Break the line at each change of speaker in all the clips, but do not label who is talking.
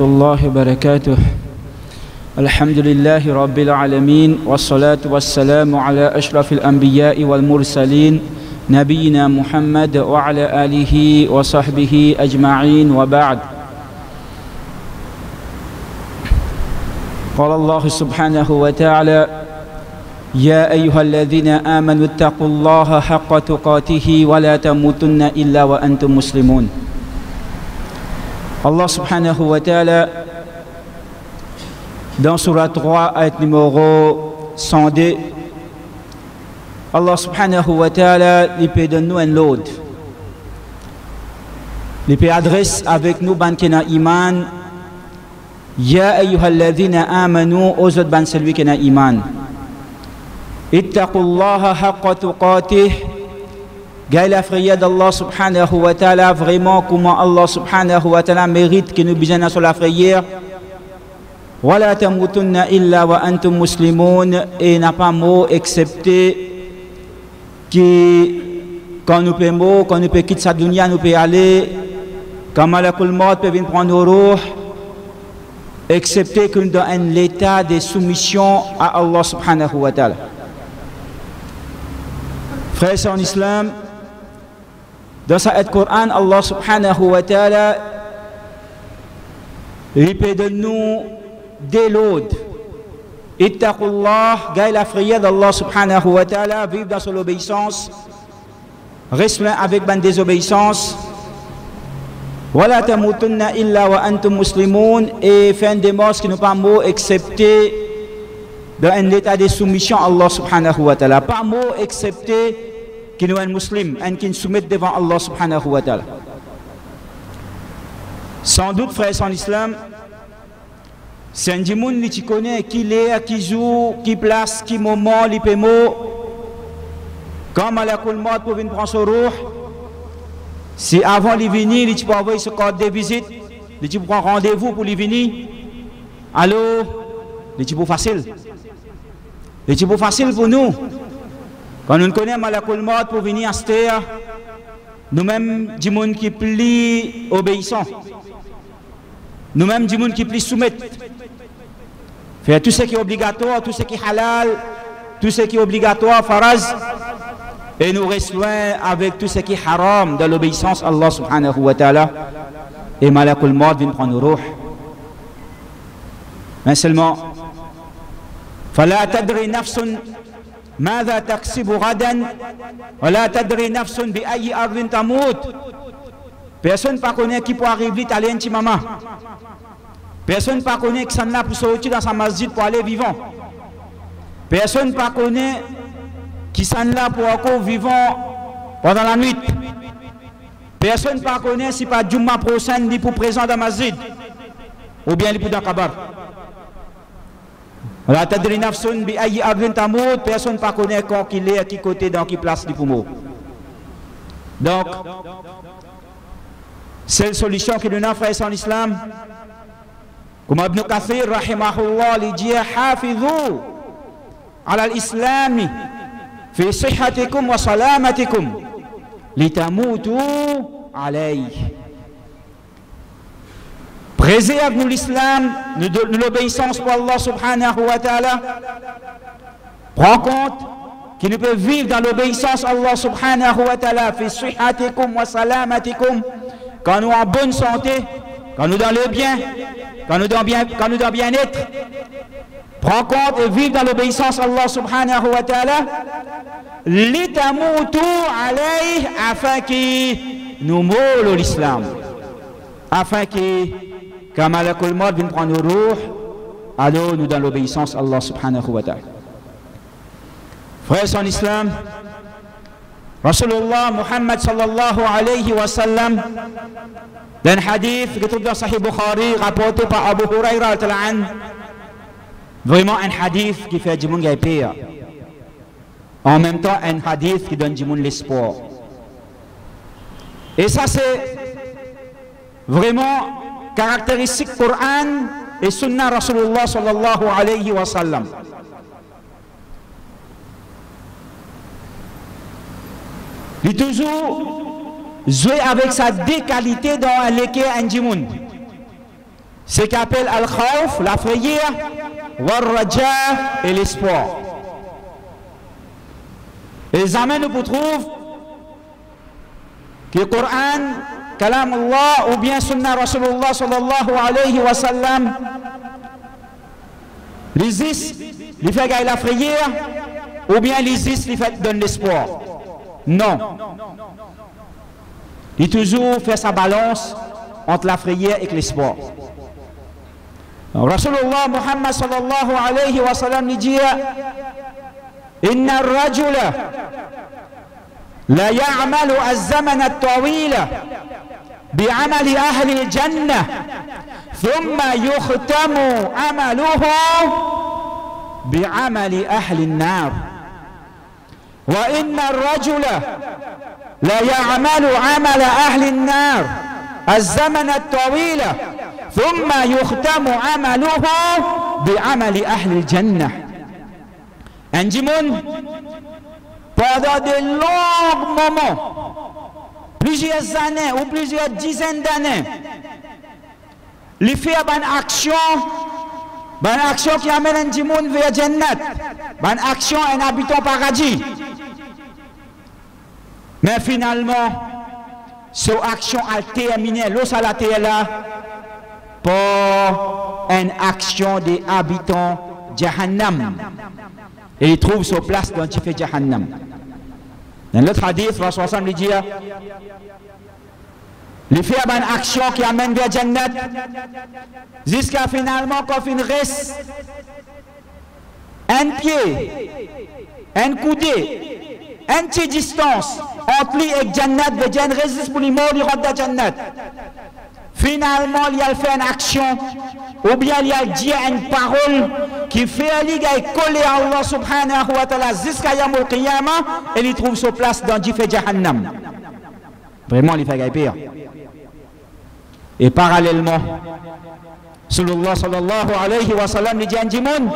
الله وبركاته. الحمد لله رب العالمين والصلاة والسلام على أشرف الأنبياء والمرسلين نبينا محمد وعلى آله وصحبه أجمعين وبعد. قال الله سبحانه وتعالى: يا أيها الذين آمنوا اتقوا الله حق تقاته ولا تموتن إلا وأنتم مسلمون. Allah subhanahu wa ta'ala, dans Surah 3, ayat numéro 102, Allah subhanahu wa ta'ala, il peut donner nous un lot. Il peut adresse avec nous, ban kena iman, Ya ayyuhalladhina amanu, aux autres ban celui qui n'a iman. Ittaqullaha haqqa tuqatih. Gaï la frayade d'Allah subhanahu wa ta'ala, vraiment comment Allah subhanahu wa ta'ala mérite que nous bisons sur la frayère. Wa la tamutunna illa wa antum muslimun, et n'a pas mot excepté que quand nous pouvons quitter sa dunya, nous pouvons aller, quand malakul maut peut venir prendre nos roues, excepté que nous dans un état de soumission à Allah subhanahu wa ta'ala. Frères en islam, dans cette Coran, Allah subhanahu wa ta'ala répète de nous des lots. Ittaqullah, gaï la frayère d'Allah subhanahu wa ta'ala, vivre dans son obéissance, restreint avec ban désobéissance. Wa la tamutunna illa wa antum muslimun, et fin des morts qui n'ont pas mot excepté dans un état de soumission à Allah subhanahu wa ta'ala. Pas mot excepté qui nous est un musulman, un qui nous soumet devant Allah subhanahu wa ta'ala. Sans doute, frères en islam, c'est un djimoun qui connaît qui l'air, qui joue, qui place, qui moment, qui peut mot. Quand malakul maut pour venir prendre son roux, si avant de venir, il peut envoyer ce code de visite, il peut prendre rendez-vous pour venir. Alors, il peut facile. Il peut facile pour nous. Quand nous connaissons malakul maut pour venir à cette terre, nous-mêmes, du monde qui plie obéissant. Nous-mêmes, du monde qui plie soumettre. Faire tout ce qui est obligatoire, tout ce qui est halal, tout ce qui est obligatoire, faraz. Et nous restons avec tout ce qui est haram de l'obéissance à Allah subhanahu wa ta'ala. Et malakul maut vient prendre nos roues. Mais seulement, فلا تدري نفس ماذا تكسب غدا ولا تدري نفس بأي أرض تموت. Personne ne connaît qui peut arriver à aller maman. Personne ne connaît qui s'en a pour sortir dans sa masjid pour aller vivant. Personne ne connaît qui s'en a pour encore vivant pendant la nuit. Personne ne connaît si pas Jumma prochain ni pour présent dans la masjid ou bien il pour dans le kabar. La tadri nafsun bi ayi ardin tamut, personne ne connaît quand qu'il est, à qui côté, dans qui place du poumon. Donc, c'est la solution que nous avons fait en islam. Comme Ibn Kathir, rahimahullah, il dit hafidhu ala al-islam fi sihhatikum wa salamatikum litamutu alayh. Préserve-nous l'islam, nous l'obéissance pour Allah subhanahu wa ta'ala. Prends compte qu'il ne peut vivre dans l'obéissance à Allah subhanahu wa ta'ala. Fi sihhatikum wa salamatikum. Quand nous en bonne santé, quand nous dans le bien, quand nous dans bien-être. Prends compte et vive dans l'obéissance à Allah subhanahu wa ta'ala. Litamutu alayh, afin qu'il nous moule l'islam. Afin qu'il quand malakul maut vient prendre nos roues, alors nous dans l'obéissance à Allah subhanahu wa ta'ala. Frères en islam, Rasulullah Muhammad sallallahu alayhi wa sallam, dans un hadith qui trouve dans Sahih Bukhari, rapporté par Abu Huraira, vraiment un hadith qui fait du monde gagner. En même temps, un hadith qui donne du monde l'espoir. Et ça, c'est vraiment caractéristique Coran et Sunnah Rasulullah sallallahu alayhi wa sallam. Il est toujours joué avec sa déqualité dans l'équerre en djimoun. Ce qu'appelle al-khawf, la frayeur, wal-raja et l'espoir. Et les amènent nous pour trouver que le Coran, Kalam Allah ou bien Sunnah Rasulullah sallallahu alayhi wa sallam, l'ISIS, il fait gagner la frayeur, ou bien l'ISIS, il fait donner l'espoir. Non. Il toujours fait sa balance entre la frayeur et l'espoir. Rasulullah Muhammad sallallahu alayhi wa sallam dit Inna ar-rajula la ya'malu az-zaman at-tawila bi'amali ahli al-jannah thumma yukhtamu amaluhu bi'amali ahli an-nar wa inna ar-rajula la ya'malu 'amala ahli an-nar az-zaman at-tawila ثم يختم عمله بعمل أهل الجنة. Un djimoun, pendant de longs moments, plusieurs années ou plusieurs dizaines d'années, il fait une action qui amène un djimoun vers Jannat, une action un habitant paradis. Mais finalement, cette action a terminé, l'os à la terre là, pour une action des habitants Jahannam. Et il trouve sa place dans le Jahannam. Dans l'autre hadith, Rasul dit il fait une action qui amène vers Jannat jusqu'à finalement qu'on finisse un pied, un coudé, une petite distance entre lui et Jannat, de Jannat résiste pour lui mourir, il rentre dans Jannat. Finalement, il a fait une action, ou bien il a dit une parole qui fait lui coller à Allah subhanahu wa ta'ala jusqu'à Yamul Qiyamah et il trouve sa place dans le Jahannam. Vraiment, il fait pire. Et parallèlement, sallallahu alayhi wa sallam, il dit à Jimoun,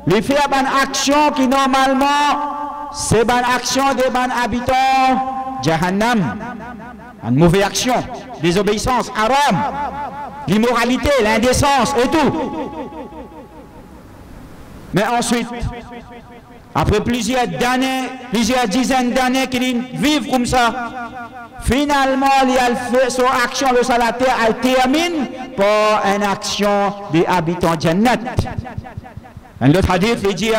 il fait une action qui normalement, c'est une action des habitants Jahannam. Une mauvaise action, désobéissance, haram, l'immoralité, l'indécence et tout. Mais ensuite, après plusieurs années, plusieurs dizaines d'années qu'ils vivent comme ça, finalement, il a fait son action, le salateur, elle termine par une action des habitants Jannat. Un autre hadith, il dit,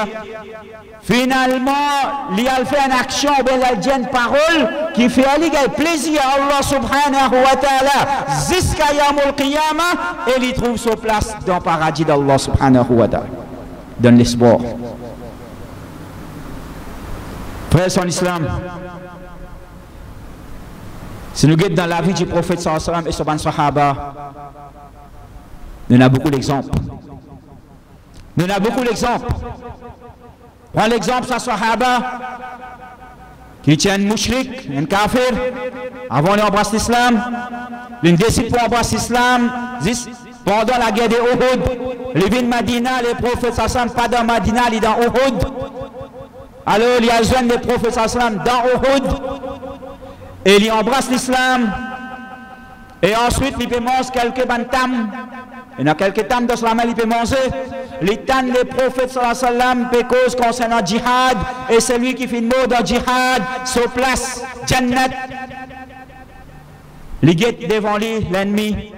finalement, il a fait une action, il a dit une parole qui fait plaisir à Allah subhanahu wa ta'ala jusqu'à Yamul Qiyamah et il trouve sa place dans le paradis d'Allah subhanahu wa ta'ala. Donne l'espoir. Frères en islam, si nous regardons dans la vie du prophète sallallahu alayhi wa sallam et son sahaba, nous avons beaucoup d'exemples. Nous avons beaucoup d'exemples. Prends l'exemple de Sahaba qui tient un mouchrik, un kafir, avant d'embrasser l'islam, il décide pour embrasser l'islam pendant la guerre de Uhud. Il vient de Madina, les prophètes sallam pas dans Madina, il est dans Uhud. Alors il y a jeune des prophètes sallam dans Uhud et il embrasse l'islam et ensuite il peut manger quelques bantam. Il y a quelques tam de la main, il peut manger. Les tam des prophètes sallallahu alayhi wa sallam peut cause concernant djihad et celui qui fait mot dans djihad sur place Jannat. Les guettes devant lui, l'ennemi.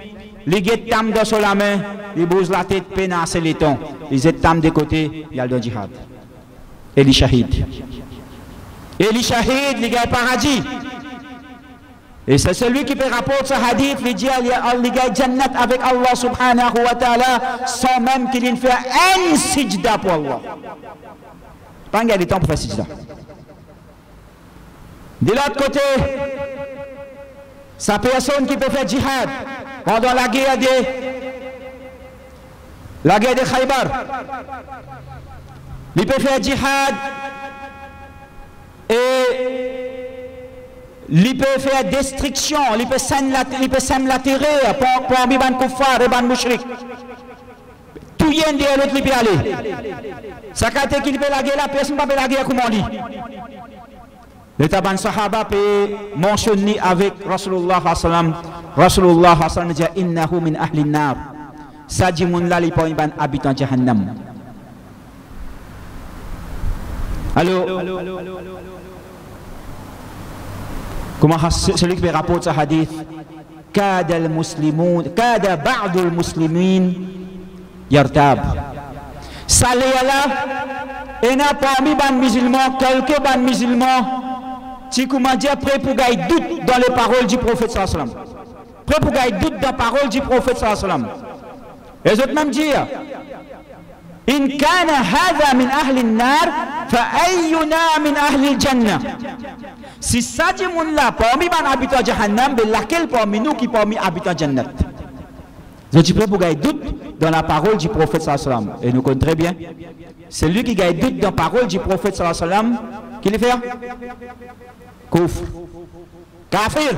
Les guettes tam de la main, il bouge la tête, pénasse les tons. Les guettes tam de côté, il y a le djihad. Et les shahid. Et les shahid, il y a le paradis. Et c'est celui qui peut rapporter ce hadith, il dit il y a Jannat avec Allah subhanahu wa ta'ala sans même qu'il ait fait un sijda pour Allah. Pas un gars de temps pour faire sijda. De l'autre côté, sa personne qui peut faire djihad pendant la guerre de Khaybar, il peut faire djihad et il peut faire destruction, il peut sème la terreur pour les kuffar et les mushrik. Tout y est derrière l'autre, il peut aller. Ça quand qu'il peut la guerre, la personne ne peut pas la guerre comme on dit. Les taban sahaba peut mentionner avec Rasulullah sallam. Rasulullah sallam dit innahu min ahli nar. ça dit moun là, il pas un habitant Jahannam. Alors, comment celui qui rapporte ce hadith, kada ba'd al-muslimin yartab. Ça là, et n'a parmi les musulmans, quelques musulmans, qui comment dire, prêt pour gagner doute dans les paroles du prophète sallallahu alayhi wa sallam. Prêt pour gagner doute dans les paroles du prophète sallallahu alayhi wa sallam. Et les autres même dire, in kana hadha min ahli an-nar, fa ayyuna min ahli al-jannah. Si ça dit moun là, parmi les habitants de Jahannam, de laquelle parmi nous qui parmi les habitants de Jannat. Je suis prêt pour gagner doute dans la parole du prophète sallallahu alayhi wa sallam. Et nous connaissons très bien. C'est lui qui gagne doute dans la parole du prophète sallallahu alayhi wa sallam. Qui le fait? Kouf. Kafir.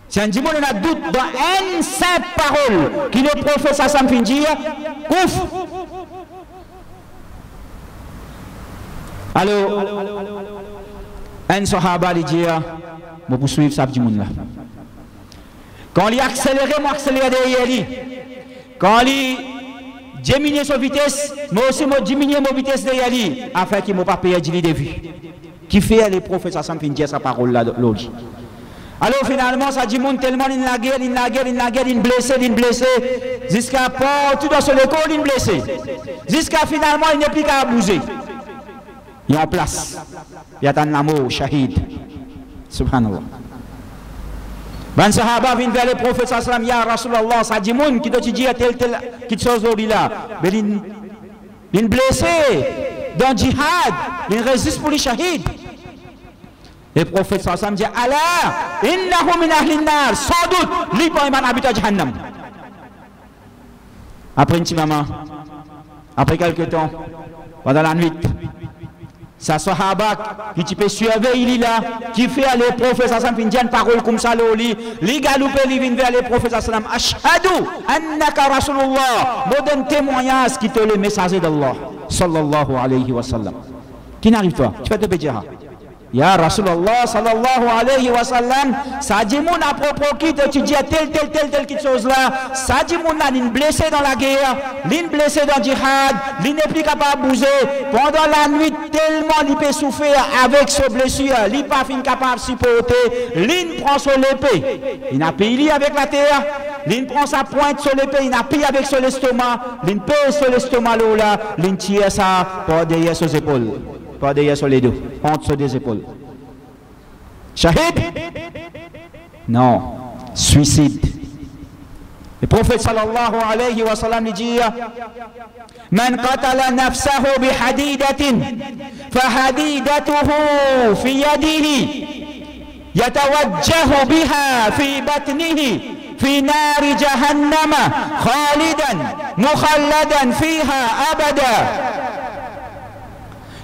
Si on dit qu'on a doute dans une simple parole qui le prophète sallallahu alayhi wa sallam dit, kouf. Alors, un sahaba lui dit, je vais poursuivre ça du monde là. Quand il accélère, moi accélère derrière lui. Quand il diminue sa vitesse, moi aussi je diminue ma vitesse derrière lui, afin qu'il ne m'a pas perdu de vue. Qui fait les prophètes ça me dire sa parole là l'autre. Alors finalement ça dit monde tellement il la guerre, il blessé, jusqu'à partout dans son école il blessé. Jusqu'à finalement il n'est plus qu'à bouger. Il est en place. Il y a un amour, shahid. Subhanallah. Ben sahaba vient vers le prophète sallallahu alayhi wa sallam, ya Rasulallah, ça dit moun qui doit te dire tel qui chose là. Mais il blessé dans djihad, il résiste pour les shahid. Le prophète sallallahu alayhi wa sallam dit, Allah, innahu min ahli nar, sans doute, lui pas un habitant Jahannam. Après une petite maman, après quelques temps, pendant la nuit, sa sahaba qui peut surveiller il là qui fait aller prophète sallallahu alayhi wa sallam une parole comme ça li galouper li vient vers le prophète sallallahu alayhi wa sallam ashhadu annaka rasulullah modern témoignage qui te le messager d'Allah sallallahu alayhi wa sallam qui n'arrive toi tu fais te pédir ya Rasulullah sallallahu alayhi wa sallam ça dit mon à propos qui te dit tel qui chose là ça dit mon là il blessé dans la guerre il blessé dans djihad il n'est plus capable de bouger pendant la nuit tellement il peut souffrir avec ses blessures il pas fin capable de supporter il prend son épée il n'a payé avec la terre il prend sa pointe sur l'épée il n'a payé avec son estomac il pèse sur l'estomac là il tire ça par derrière ses épaules pas derrière sur les deux, entre des épaules. Shahid? Non, suicide. Le prophète sallallahu alayhi wa sallam dit Man qatala nafsahu bi hadidatin fa hadidatuhu fi yadihi yatawajjahu biha fi batnihi في نار جهنم خالدا مخلدا فيها أبدا.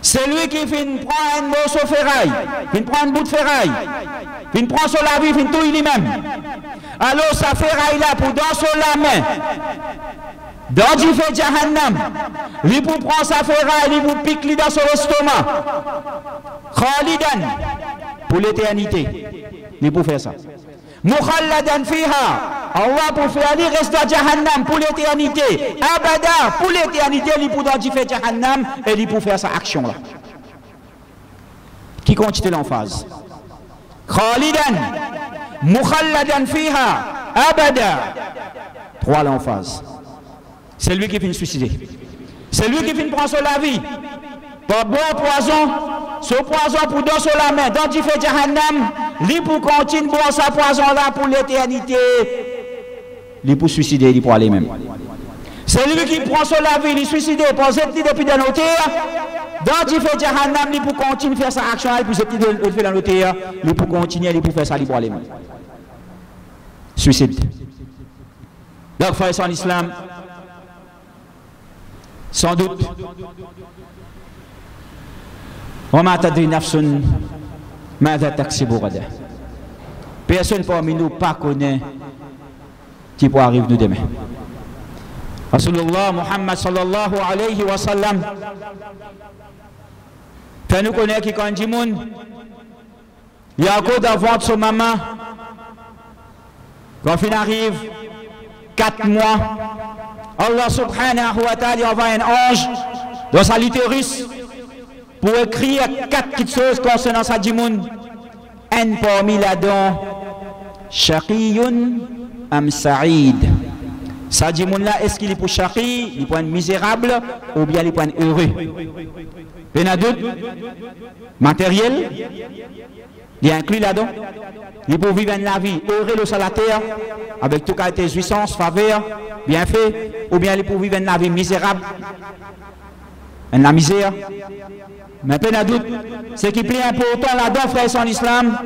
C'est lui qui vient prendre un morceau de ferraille, vient prendre un bout de ferraille, vient prendre sur la vie, vient tout lui-même. Alors sa ferraille là pour dans sur la main, dans du fait Jahannam, lui pour prendre sa ferraille, lui pour piquer dans son estomac. Khalidan, pour l'éternité, lui pour faire ça. Mukhalladan fiha, Allah pour faire lui reste dans Jahannam pour l'éternité. Abada pour l'éternité, lui pour dans du fait Jahannam et lui pour faire sa action là. Qui continue l'emphase? Khalidan, mukhalladan fiha, abada. 3 l'emphase. C'est lui qui finit suicider. C'est lui qui finit prendre sur la vie. Pour boire poison, ce poison pour dans sur la main, dans du fait Jahannam, lui pour continuer boire ce poison là pour l'éternité, lui pour suicider, lui pour aller même. C'est lui qui prend sur la vie, lui suicider, pour cette depuis dans nos terres, dans du fait Jahannam, lui pour continuer faire sa action, lui pour cette depuis dans nos terres, lui pour continuer, lui pour faire ça, lui pour aller même. Suicide. Donc, frères en islam, sans doute, وما تدري نفس ماذا تكسب غدا. Personne parmi nous pas connaît qui peut arriver nous demain. Rasulullah Muhammad sallallahu alayhi wa sallam fait nous connaître qui quand dit moun il y a encore d'avoir son maman quand il arrive 4 mois, Allah subhanahu wa ta'ala envoie un ange dans sa l'utérus pour écrire 4 petites choses concernant sa djimoun. Un parmi là-dedans, Shaqiyun am Sa'id. Sa djimoun là, est-ce qu'il est pour Shaqi, il est pour un misérable ou bien il est pour un heureux? Il y a un doute matériel, il est inclus là-dedans. Il est pour vivre la vie heureux sur la terre, avec toute qualité, jouissance, faveur, bienfait, ou bien il est pour vivre la vie misérable, la misère. Mais il y a un doute. Ce qui est plus important là-dedans, frères en islam,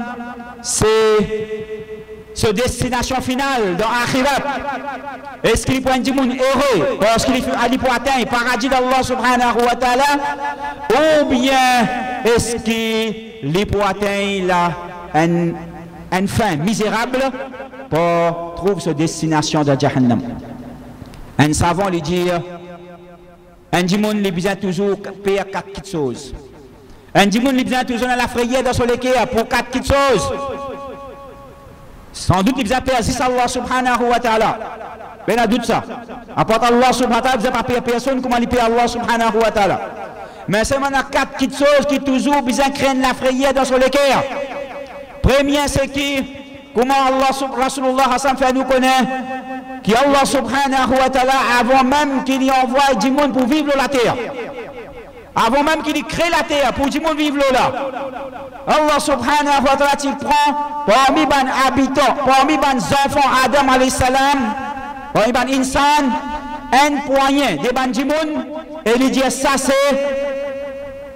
c'est ce destination finale dans l'akhirat. Est-ce qu'il peut être heureux parce qu'il faut pour atteindre le paradis d'Allah subhanahu wa ta'ala, ou bien est-ce qu'il peut atteindre une fin misérable pour trouver cette destination de Jahannam? Un savant lui dit, un djimoun lui besoin toujours faire 4 petites choses. Un djimoun lui besoin toujours la frayère dans son équerre pour 4 petites choses. Sans doute, il a perdu Allah subhanahu wa ta'ala. Mais il a doute ça. Apporte Allah subhanahu wa ta'ala, il n'a pas payé personne, comment il paye Allah subhanahu wa ta'ala. Mais c'est maintenant 4 petites choses qui toujours besoin craignent la frayère dans son équerre. Premier, c'est qui, comment Allah, Rasulullah Hassan fait nous connaître, qui Allah subhanahu wa ta'ala, avant même qu'il y envoie du monde pour vivre la terre. Avant même qu'il crée la terre pour du monde vivre là. Allah subhanahu wa ta'ala il prend parmi les habitants, parmi les enfants Adam alayhi salam, parmi les insan, un poignet de ban du monde et il dit ça c'est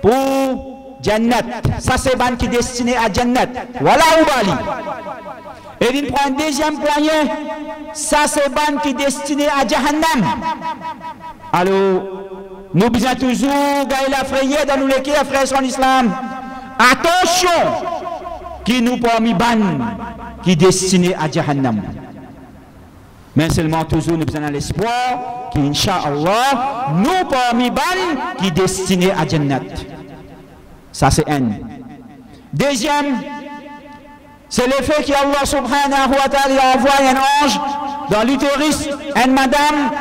pour Jannat. Ça c'est ban qui est destiné à Jannat. Voilà où bali. Et il prend un deuxième poignet, ça c'est ban qui est destiné à Jahannam. Alors, nous besoin toujours gagner la frayeur dans nous les frères en islam. Attention, qui nous parmi ban qui est destiné à Jahannam. Mais seulement toujours nous besoin l'espoir qui, Inch'Allah, nous parmi ban qui est destiné à Jannat. Ça c'est un. Deuxième, c'est le fait qu'Allah subhanahu wa ta'ala envoie un ange dans l'utérus, une madame.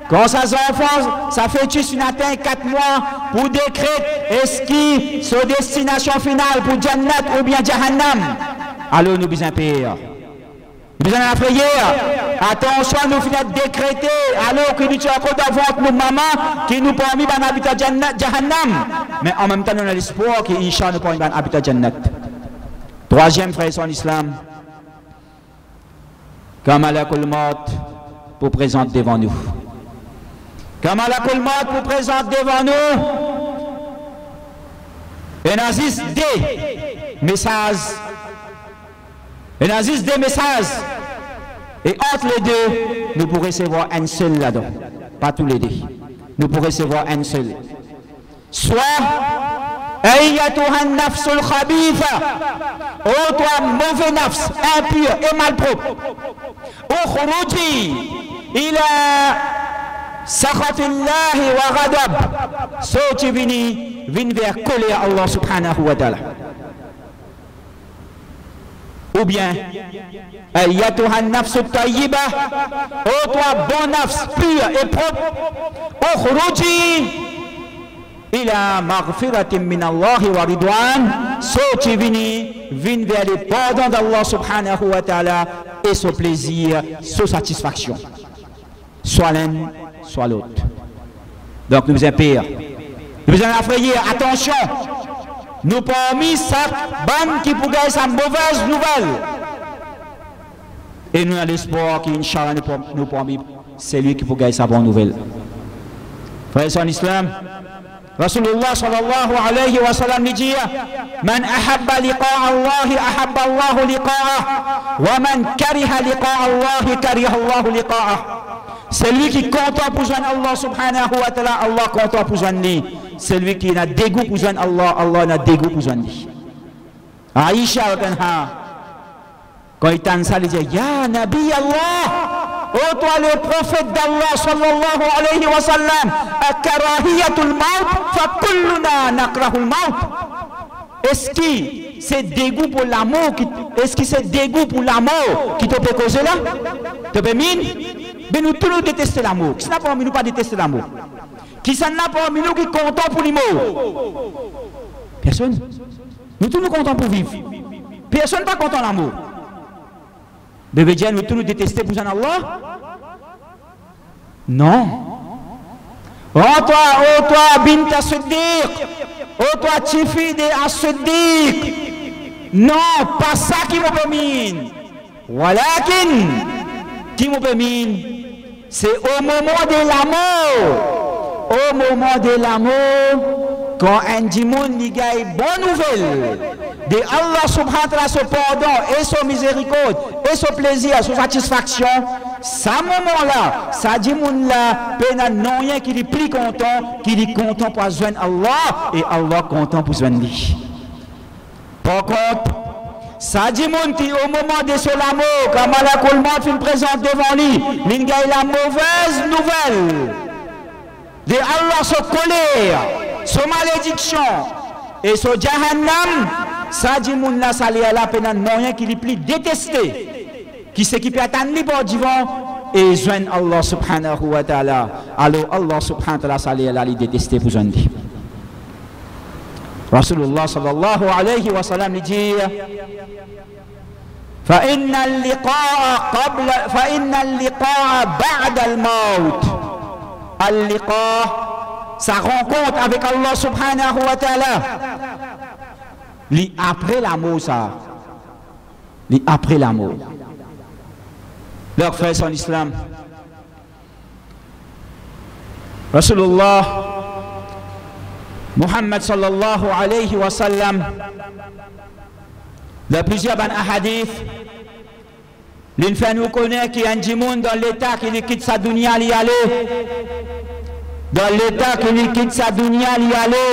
Quand ça enfants, ça fait juste une atteinte 4 mois pour décréter est-ce qui sa destination finale pour Jannat ou bien Jahannam. Alors nous besoin payer. Nous besoin la prière. Attention, nous finissons de décréter alors que nous sommes encore devant nos mamans qui nous permet d'habiter Jahannam. Mais en même temps, nous avons l'espoir qu'Inch'Allah nous permet d'habiter Jannat. Troisième frère en islam, quand Malakul Maut pour présenter devant nous. Quand Malakul Maut pour présenter devant nous, il existe des messages. Il existe des messages. Et entre les deux, nous pourrons recevoir un seul là-dedans. Pas tous les deux. Nous pourrons recevoir un seul. Soit, Ayyatuhan nafsul khabitha, ô toi mauvais nafs, impur et malpropre, ukhruji ila sakhatillahi wa ghadab, sorti vini vers colère Allah subhanahu wa ta'ala. Ou bien, Ayyatuhan nafsul tayyiba, ô toi bon nafs, pur et propre, ukhruji ila maghfiratin min Allah wa ridwan, sorti vini vers le pardon d'Allah subhanahu wa ta'ala et son plaisir, sa satisfaction. Soit l'un, soit l'autre. Donc nous avons pire. Nous avons affrayé, attention, nous parmi ça, ban qui pourrait sa mauvaise nouvelle. Et nous avons l'espoir qu'Inch'Allah nous parmi c'est lui qui pourrait sa bonne nouvelle. Frères en islam, Rasulullah sallallahu alayhi wa sallam dit Man ahabba liqa'a Allah ahabba Allah liqa'ah wa man kariha liqa'a Allah kariha Allah liqa'ah. Celui qui content pour joindre Allah subhanahu wa ta'ala, Allah content pour joindre lui. Celui qui a dégoût pour joindre Allah, Allah a dégoût pour joindre lui. Aïcha quand il t'a ça, il dit Ya Nabi Allah, ô toi le prophète d'Allah sallallahu alayhi wa sallam, karahiyatul maut fa kulluna nakrahul maut. Est-ce que c'est dégoût pour la mort, est-ce que c'est dégoût pour la mort qui te peut causer là? Te peut mine? Mais nous tous nous détestons l'amour. Qui n'a pas envie nous pas détester l'amour? Qui s'en a pas envie nous qui content pour l'amour? Personne. Nous tous nous contents pour vivre. Personne pas content l'amour. Devez dire nous tous nous détester pour Allah? Non. Oh toi, Binta Siddiq. Oh toi, Tifi de As-Siddiq. Non, pas ça qui me permet. Walakin, qui me permet, c'est au moment de l'amour. Au moment de l'amour, quand un dimoun n'y gagne bonne nouvelle de Allah subhanahu wa ta'ala, son pardon et son miséricorde et son plaisir, son satisfaction, ça moment-là, ça dimoun là, peine non rien qui est plus content, qui est content pour joindre Allah et Allah content pour joindre lui. Par contre, ça dit au moment de son amour, quand Malakul Maut fait présente devant lui, il gagne la mauvaise nouvelle de Allah, son colère, son malédiction et son Jahannam. Ça dit là, ça l'est là, pendant non rien qui est plus détesté, qui s'équipe à tanni pour divin et joindre Allah subhanahu wa ta'ala. Alors Allah subhanahu wa ta'ala, ça l'est là, il détesté pour joindre. Rasulullah sallallahu alayhi wa sallam dit فإن اللقاء بعد الموت. اللقاء, sa rencontre avec Allah subhanahu wa ta'ala, après l'amour, ça. Après l'amour. Leurs frères en islam. Rasulullah Muhammad sallallahu alayhi wa sallam, dans plusieurs hadiths, l'infernal nous connaît qu'il y a un djimoun dans l'état qui quitte sa dunya l'y aller. Dans l'état qu'il quitte sa dunya l'y aller.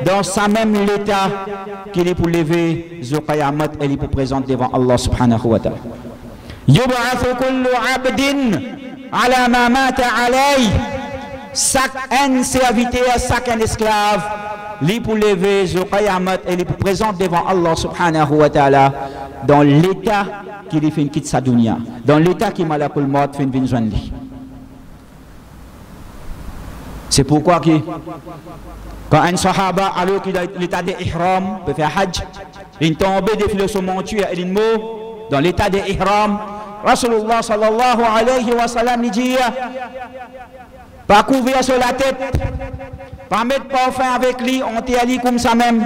Dans sa même l'état qu'il est pour lever Zuqayamat et il pour présenter devant Allah subhanahu wa ta'ala. Yub'athu kullu abdin ala ma mata alayhi. Chaque serviteur, chaque esclave, lui pour lever Zuqayamat et lui pour présenter devant Allah subhanahu wa ta'ala dans l'état qu'il fait quitte sa dunya, dans l'état qui Malakul Maut fait une joindre. C'est pourquoi que quand un sahaba alors qu'il a l'état d'ihram peut faire hajj, il tombe de son monture et il mot dans l'état d'ihram, Rasulullah sallallahu alayhi wa sallam dit pas couvrir sur la tête, pas mettre parfum avec lui, on t'y comme ça même,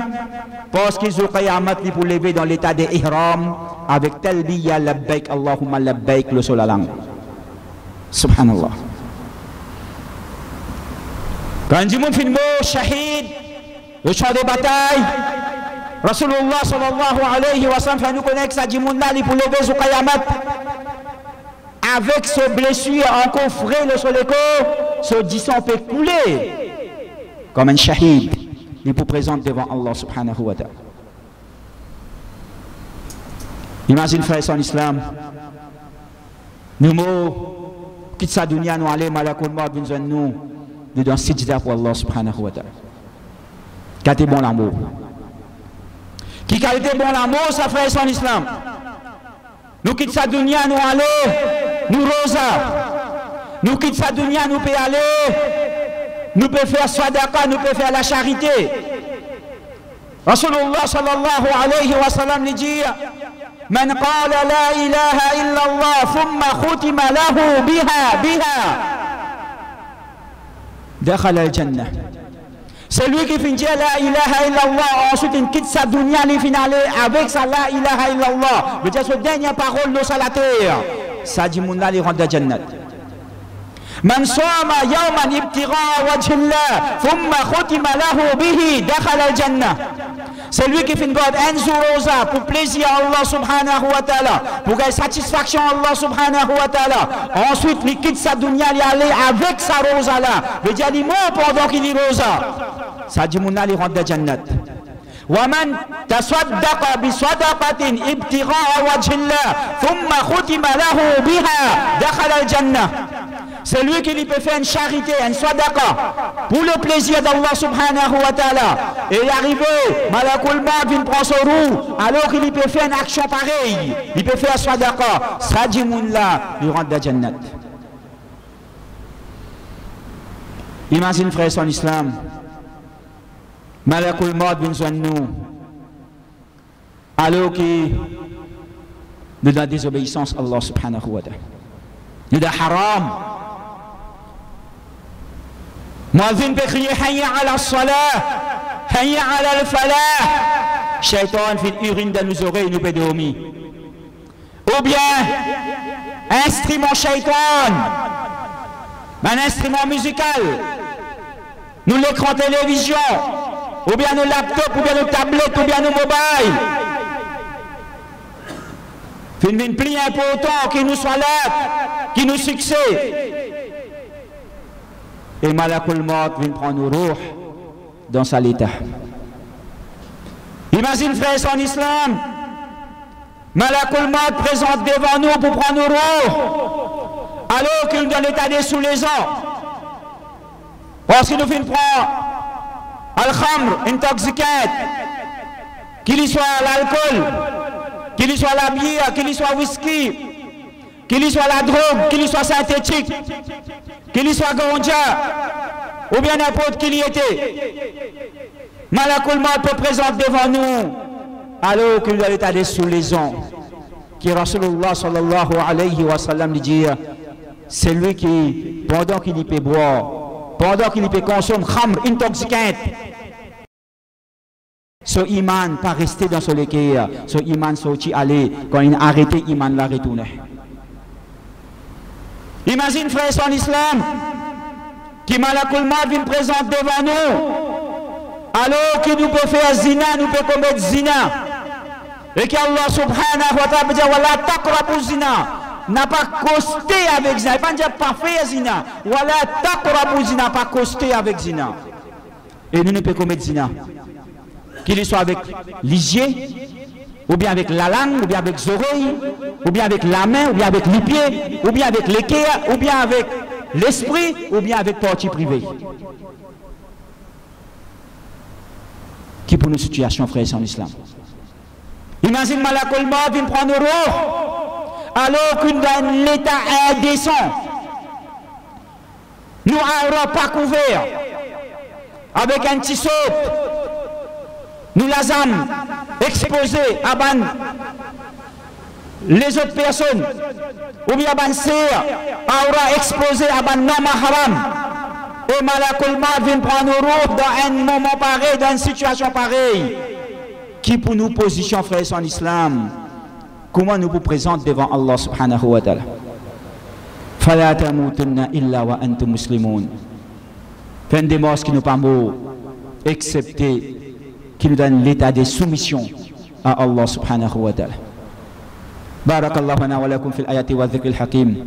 parce qu'ils ont Qiyamat pour lever dans l'état d'ihram avec talbiya labbaik Allahumma labbaik le sur la langue. Subhanallah. Quand on dit mon film shahid, au champ de bataille, Rasulullah sallallahu alayhi wa sallam fait nous connaître ça dit mon là pour lever sur Qiyamat. Avec ses blessures encore frais le sur le corps, ce sang peut couler comme un shahid. Il peut présenter devant Allah subhanahu wa ta'ala. Imagine frère son islam. Nous quitte sa dunya, nous allons malakul maut, nous dans sijda pour Allah subhanahu wa ta'ala. Qualité bon l'amour. Qui qualité bon l'amour, ça frère son islam. Nous quitte sa dunya, nous allons, nous rosa. Nous quitte sa dunya, nous pouvons aller, nous pouvons faire sadaqa, nous pouvons faire la charité. Rasulullah sallallahu alayhi wa sallam dit Man qala la ilaha illallah thumma khutima lahu biha dakhala al-jannah. Celui qui finit la ilaha illallah, ensuite il quitte sa dunya, il finit avec sa la ilaha illallah. Mais c'est la dernière parole de la terre. Ça dit mon ali rentre jannat. Man sama yawman ibtigha wajhillah thumma khutima lahu bihi dakhala al-jannah. C'est lui qui fait un jour rosa pour plaisir à Allah subhanahu wa ta'ala, pour gagner satisfaction à Allah subhanahu wa ta'ala. Ensuite, il quitte sa dunya, il allait avec sa rosa là. Il dit à l'imam pendant qu'il est rosa. Ça dit mon ali rentre dans jannat. ومن تصدق بصدقة ابتغاء وجه الله ثم ختم له بها دخل الجنة. C'est lui qui lui peut faire une charité, une sadaqa pour le plaisir d'Allah subhanahu wa ta'ala. Et il est arrivé, Malakul Maut vient prendre son roue, alors qu'il peut faire une action pareille. Il peut faire sadaqa. Ça dit moun là, il rentre dans Jannat. Imagine, frère, son islam. Malakul Maut vient joindre nous. Alors que nous dans la désobéissance à Allah subhanahu wa ta'ala. Nous dans haram. Muazzin peut crier hayya ala salah, hayya ala al-falah. Shaitan fait urine dans nos oreilles, nous peut dormir. Ou bien, instrument shaitan, un instrument musical, nous l'écran télévision, ou bien nos laptops, ou bien nos tablettes, ou bien nos mobiles. C'est une pli important qui nous soit là, qui nous succède. Et Malakul Maut vient prendre nos roues dans sa l'état. Imagine, frère, son islam. Malakul Maut présente devant nous pour prendre nos roues, alors qu'il nous donne l'état des sous les ans. Parce qu'il nous fait prendre al-khamr, intoxicant, qu'il y soit l'alcool, qu'il y soit la bière, qu'il y soit whisky, qu'il y soit la drogue, qu'il y soit synthétique, qu'il y soit ganja, ou bien n'importe qui y était. Malakul Maut peut présenter devant nous, alors qu'il doit l'état des soulaisons, qui Rasulullah sallallahu alayhi wa sallam lui dit, c'est lui qui, pendant qu'il y peut boire, pendant qu'il y peut consommer khamr, intoxicant, ce iman pas rester dans ce lequel, ce iman sorti aller, quand il a arrêté, iman l'a retourné. Imagine, frère, son islam, qui Malakul Maut vient présenter devant nous, alors que nous pouvons faire zina, nous pouvons commettre zina. Et qu'Allah subhanahu wa ta'ala dit, Wala taqrabu zina, n'a pas costé avec zina, il ne pas pas faire zina, Wala taqrabu zina, pas costé avec zina. Et nous ne pouvons commettre zina. Qu'il soit avec lisier, ou bien avec la langue, ou bien avec les oreilles, ou bien avec la main, ou bien avec les pieds, ou bien avec l'équerre, ou bien avec l'esprit, ou bien avec partie privée. Qui pour nos situations, frères, en islam. Imagine Malakul Maut vient prendre nos roues, alors qu'une dans l'état indécent, nous n'aurons pas couvert, avec un petit saut, nous les âmes exposés à les autres personnes, ou bien ban sœur, aura exposé à ban non mahram. Et Malakul Maut vient prendre nos roues dans un moment pareil, dans une situation pareille. Qui pour nous position, frères, en islam, comment nous vous présente devant Allah subhanahu wa ta'ala. Fala tamutunna illa wa antum muslimun. Fin des morts qui nous pas morts, excepté qui nous donne l'état de soumission à Allah subhanahu wa ta'ala. Barakallahu lana wa lakum fil ayati wa dhikri al-hakim.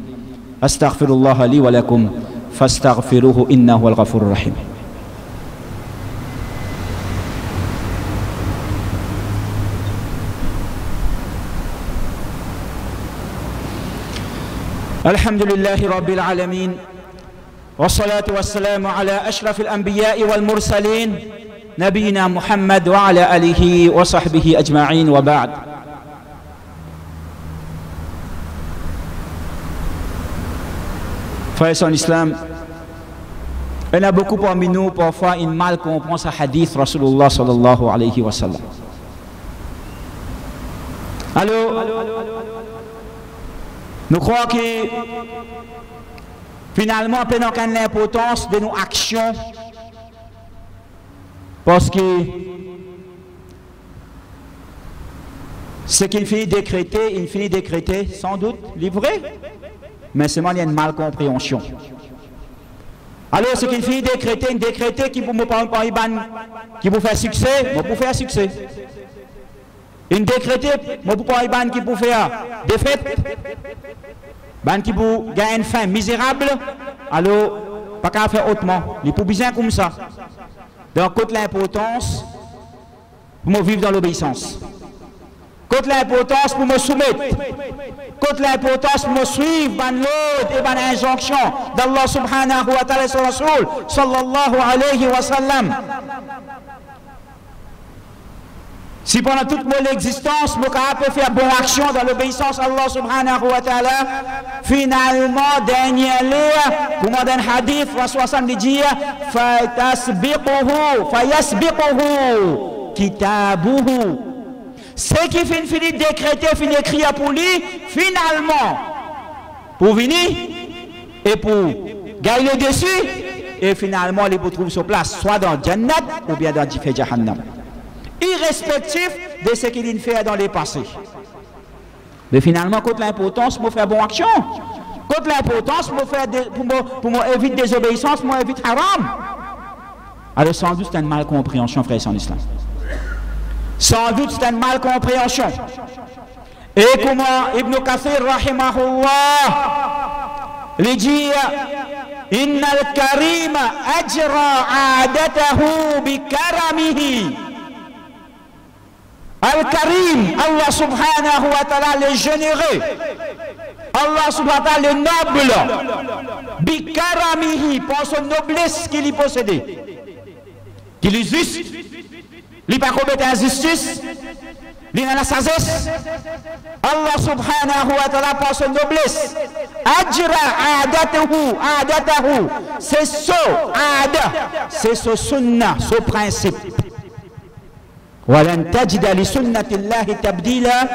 Astaghfirullah li wa lakum fastaghfiruhu innahu wal ghafurur rahim. Alhamdulillahi rabbil alamin. والصلاة والسلام على أشرف الأنبياء والمرسلين نبينا محمد وعلى آله وصحبه أجمعين وبعد. Frères en islam, il y a beaucoup parmi nous, parfois, une mal comprend ce hadith Rasulullah sallallahu alayhi wa sallam. Alors, nous croyons que finalement, on n'a aucune importance de nos actions parce que ce qu'il finit décréter, il finit décréter sans doute livré, mais c'est une mal compréhension. Alors, ce qu'il finit décréter qui vous me parle par Iban, qui vous fait succès, vous pouvez faire succès. Une décréter, vous pouvez parler Iban qui vous fait défaite. Ban qui vous gagne une fin misérable, alors pas qu'à faire autrement. Il faut bien comme ça. Donc, côté l'importance pour me vivre dans l'obéissance. Côté l'importance pour me soumettre. Côté l'importance pour me suivre ban l'ordre et ban injonction d'Allah subhanahu wa ta'ala sur Rasul sallallahu alayhi wa sallam. Si pendant toute mon existence, je peux faire bonne action dans l'obéissance à Allah subhanahu wa ta'ala, finalement, dernier lieu, comme dans un hadith, Rasul dit, fayasbiquhu kitabuhu. Ce qui finit décréter, finit écrire pour lui, finalement, pour venir et pour gagner dessus, et finalement, il vous trouve sur place, soit dans Jannat ou bien dans Jahannam. Irrespectif de ce qu'il fait dans les passés. Mais finalement, contre l'importance, pour faire bonne action. Contre l'importance, pour éviter désobéissance, pour éviter haram. Alors sans doute c'est une malcompréhension, frère, en islam. Sans doute c'est une malcompréhension. Et comment Ibn Kathir, rahimahullah, lui dit Inna al-karima ajra adatahu bi karamihi. Al-Karim, Allah subhanahu wa ta'ala, le généreux, Allah subhanahu wa ta'ala, le noble, bikaramihi, pour son noblesse qu'il y possédait, qu'il est juste, il n'a pas commettre injustice, il a la sagesse, Allah subhanahu wa ta'ala, pour son noblesse, ajra adatahu, c'est ce ada, c'est ce sunnah, ce principe. ولن تجد لسنة الله تبديلا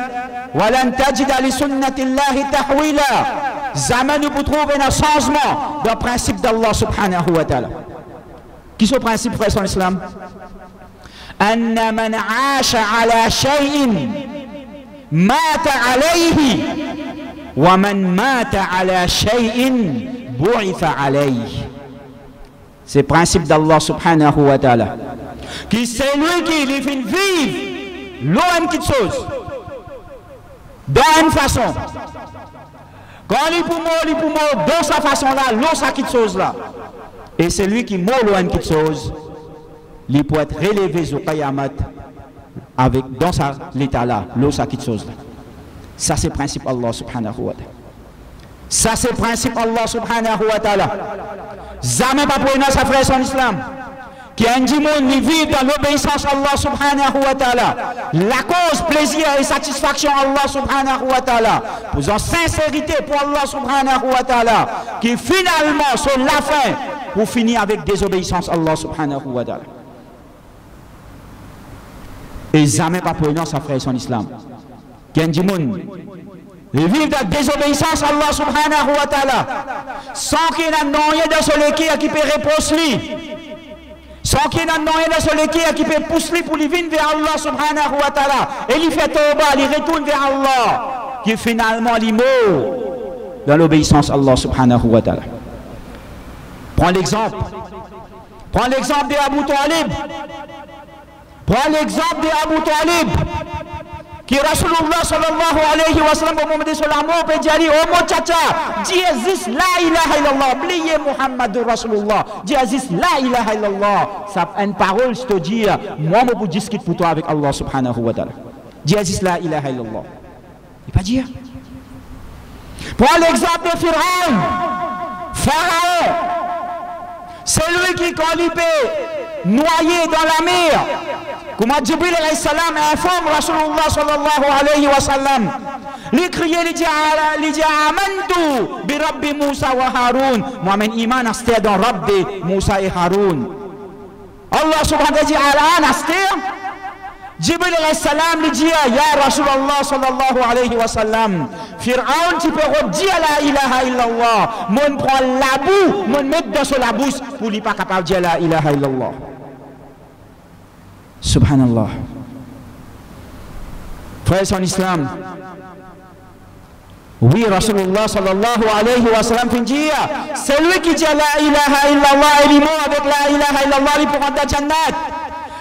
ولن تجد لسنة الله تحويلا. Jamais nous pouvons trouver un changement dans le principe d'Allah subhanahu wa ta'ala. Qui est ce principe, frère en islam? أن من عاش على شيء مات عليه ومن مات على شيء بعث عليه. C'est le principe d'Allah subhanahu wa ta'ala. Qui c'est lui qui lui fait vivre l'eau une chose dans une façon. Quand il peut mourir dans sa façon là, l'eau sa petite chose là. Et c'est lui qui meurt l'eau une petite chose, il peut être relevé au Qayamat avec dans l'état là, l'eau sa petite chose là. Ça c'est le principe Allah subhanahu wa ta'ala. Ça c'est le principe Allah subhanahu wa ta'ala. Jamais pas pour sa frère en islam. Qui a un monde qui vit dans l'obéissance à Allah subhanahu wa ta'ala. La cause, plaisir et satisfaction à Allah subhanahu wa ta'ala. Pour en sincérité pour Allah subhanahu wa ta'ala. Qui finalement sont la fin pour finir avec désobéissance à Allah subhanahu wa ta'ala. Et jamais pas pour sa frère son islam. Qui a un monde qui vit dans désobéissance à Allah subhanahu wa ta'ala. Sans qu'il n'y ait rien dans son équipe qui peut répondre lui. Sans qu'il n'y ait rien dans son équipe qui peut pousser pour lui venir vers Allah subhanahu wa ta'ala. Et il fait tauba, il retourne vers Allah. Qui finalement il meurt dans l'obéissance à Allah subhanahu wa ta'ala. Prends l'exemple. Prends l'exemple d'Abu Talib. Prends l'exemple d'Abu Talib. Qui Rasulullah sallallahu alayhi wa sallam au moment de son amour peut dire oh mon tcha Jesus la ilaha illallah oubliez Muhammadur Rasulullah Jesus la ilaha illallah ça une parole je te dis moi je peux discuter pour toi avec Allah subhanahu wa ta'ala Jesus la ilaha illallah il pas dire. Prends l'exemple de Pharaon. Pharaon c'est lui qui quand il peut noyer dans la mer. Comment Jibril alayhi salam informe Rasulullah sallallahu alayhi wa sallam. Il criait, il dit amantu bi Rabbi Moussa wa Haroun. Moi-même iman astir dans Rabbi Moussa et Haroun. Allah subhanahu wa ta'ala dit alan astir. Jibril alayhi salam lui dit ya Rasulullah sallallahu alayhi wa sallam. Pharaon tu peux redire la ilaha illallah. Mon prend la boue, mon met dans son la bouche pour lui pas capable de dire la ilaha illallah. Subhanallah. Frères en islam. Oui, Rasulullah sallallahu alayhi wa sallam fait dire c'est lui qui dit la ilaha illallah et il mort avec la ilaha illallah il pourra entrer Jannat.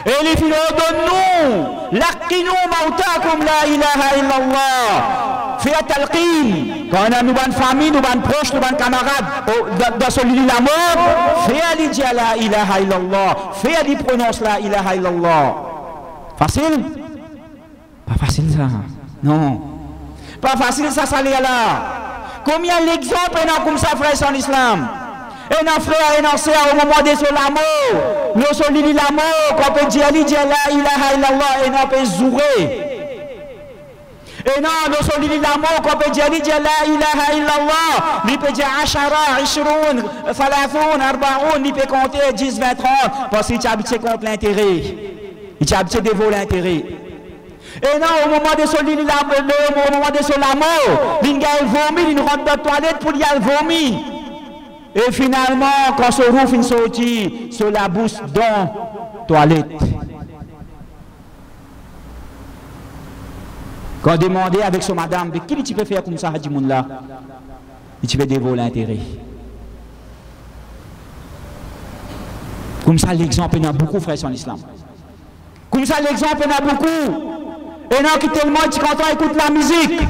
Et les filles nous laqinu mautakum la ilaha illallah. Fait talqin. Quand on a nous bonne famille, nous bonne proches, nous bonne camarades dans celui de la mort, fait dire la ilaha illallah. Fait lui prononce la ilaha illallah. Facile? Pas facile ça. Non. Pas facile ça, ça là. Combien l'exemple est comme ça, frère en islam? Et nos frères et nos sœurs, au moment de ce l'amour, nous sommes l'amour, qu'on peut dire la ilaha illallah et non peut zourer. Et non, nous sommes l'amour, qu'on peut dire la ilaha illallah, il peut dire ashara, ishroun, thalathoun, arbaoun, il peut compter 10, 20, 30, parce qu'il est habitué contre l'intérêt. Il est habitué de voler l'intérêt. Et non, au moment de ce l'amour, il y a vomi, il rentre dans la toilette pour y aller vomir. Et finalement, quand ce rouf est sorti, sur la bouche dans la toilette. Quand on demandait avec son madame, mais qui tu peux faire comme ça, à là? Il tu peux dévoiler l'intérêt. Comme ça, l'exemple, il y en a beaucoup, frères, en islam. Comme ça, l'exemple, il y en a beaucoup. Et non, qui tellement, quand on écoute la musique,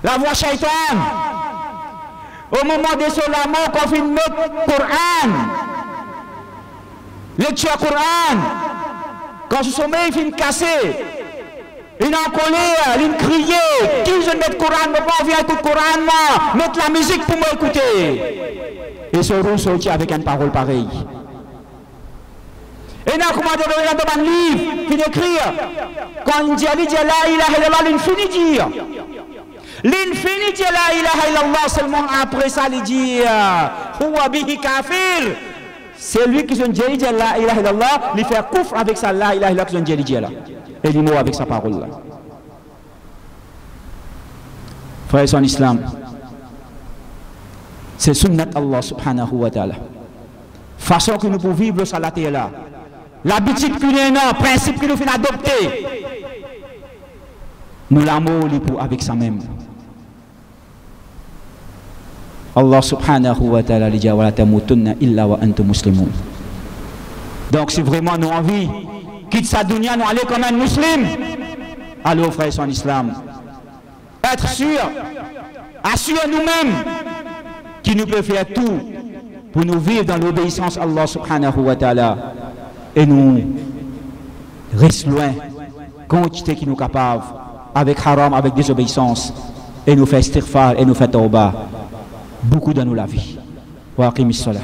la voix shaitan. Au moment de ce l'amour, quand on fait le Coran, lecture Coran, quand ce sommeil il finit cassé, il est en colère, il crie, qui je mets le Coran, mais pas envie d'écouter le Coran, moi, mettre la musique pour m'écouter. Et ce roux sortit avec une parole pareille. Et non, comment on dans un livre, il écrit, quand il dit la ilaha illallah, il finit de dire. L'infinité la ilaha illallah, seulement après ça il dit huwa bihi kafir. C'est lui qui se dit la ilaha illallah, il fait kufr avec sa la ilaha illallah qui se dit là. Et il meurt avec sa parole là. Frères en islam, c'est sunnat Allah subhanahu wa ta'ala. Façon que nous pouvons vivre sur la terre là. L'habitude que nous avons, le principe que nous faisons adopter, nous l'amour avec ça même. Allah subhanahu wa ta'ala dit wa la tamutunna illa wa antum muslimun. Donc si vraiment nous envie quitte sa dunya, nous aller comme un musulman. Alors frères en islam, être sûr, assurer nous-mêmes qu'il nous peut faire tout pour nous vivre dans l'obéissance à Allah subhanahu wa ta'ala et nous rester loin quantité qui nous capable avec haram, avec désobéissance et nous faire istighfar et nous faire tawbah beaucoup dans nous la vie. Wa aqimis salah.